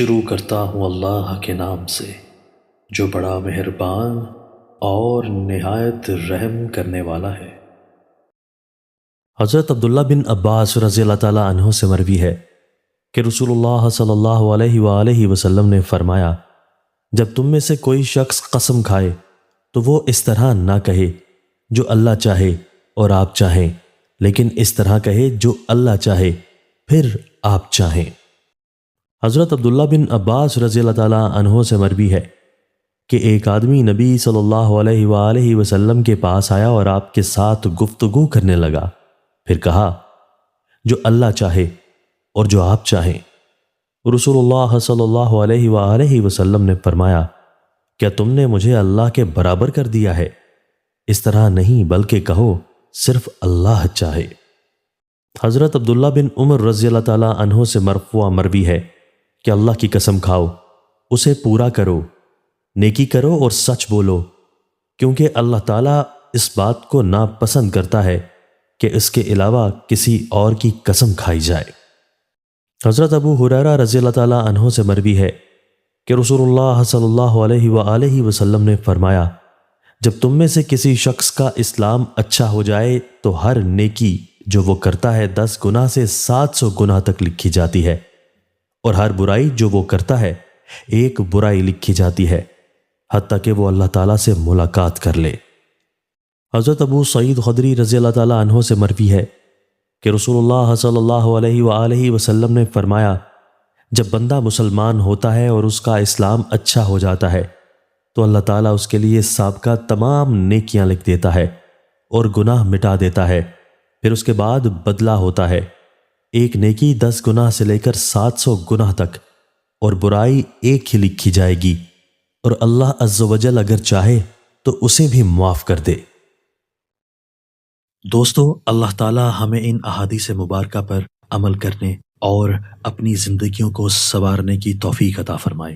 شروع کرتا ہوں اللہ کے نام سے جو بڑا مہربان اور نہایت رحم کرنے والا ہے۔ حضرت عبداللہ بن عباس رضی اللہ تعالیٰ عنہ سے مروی ہے کہ رسول اللہ صلی اللہ علیہ وآلہ وسلم نے فرمایا، جب تم میں سے کوئی شخص قسم کھائے تو وہ اس طرح نہ کہے جو اللہ چاہے اور آپ چاہیں، لیکن اس طرح کہے جو اللہ چاہے پھر آپ چاہیں۔ حضرت عبداللہ بن عباس رضی اللہ تعالیٰ عنہ سے مروی ہے کہ ایک آدمی نبی صلی اللہ علیہ وآلہ وسلم کے پاس آیا اور آپ کے ساتھ گفتگو کرنے لگا، پھر کہا جو اللہ چاہے اور جو آپ چاہیں۔ رسول اللہ صلی اللہ علیہ وآلہ وسلم نے فرمایا، کیا تم نے مجھے اللہ کے برابر کر دیا ہے؟ اس طرح نہیں بلکہ کہو صرف اللہ چاہے۔ حضرت عبداللہ بن عمر رضی اللہ تعالیٰ عنہ سے مرفوع مروی ہے کہ اللہ کی قسم کھاؤ، اسے پورا کرو، نیکی کرو اور سچ بولو، کیونکہ اللہ تعالیٰ اس بات کو ناپسند کرتا ہے کہ اس کے علاوہ کسی اور کی قسم کھائی جائے۔ حضرت ابو ہریرہ رضی اللہ تعالیٰ عنہ سے مروی ہے کہ رسول اللہ صلی اللہ علیہ وآلہ وسلم نے فرمایا، جب تم میں سے کسی شخص کا اسلام اچھا ہو جائے تو ہر نیکی جو وہ کرتا ہے 10 گناہ سے 700 گناہ تک لکھی جاتی ہے، اور ہر برائی جو وہ کرتا ہے 1 برائی لکھی جاتی ہے، حتیٰ کہ وہ اللہ تعالیٰ سے ملاقات کر لے۔ حضرت ابو سعید خدری رضی اللہ تعالیٰ عنہ سے مروی ہے کہ رسول اللہ صلی اللہ علیہ وآلہ وسلم نے فرمایا، جب بندہ مسلمان ہوتا ہے اور اس کا اسلام اچھا ہو جاتا ہے تو اللہ تعالیٰ اس کے لیے سابقہ تمام نیکیاں لکھ دیتا ہے اور گناہ مٹا دیتا ہے، پھر اس کے بعد بدلہ ہوتا ہے، 1 نیکی 10 گناہ سے لے کر 700 گناہ تک، اور برائی 1 ہی لکھی جائے گی، اور اللہ عز و جل اگر چاہے تو اسے بھی معاف کر دے۔ دوستو، اللہ تعالی ہمیں ان احادیث مبارکہ پر عمل کرنے اور اپنی زندگیوں کو سنوارنے کی توفیق عطا فرمائے۔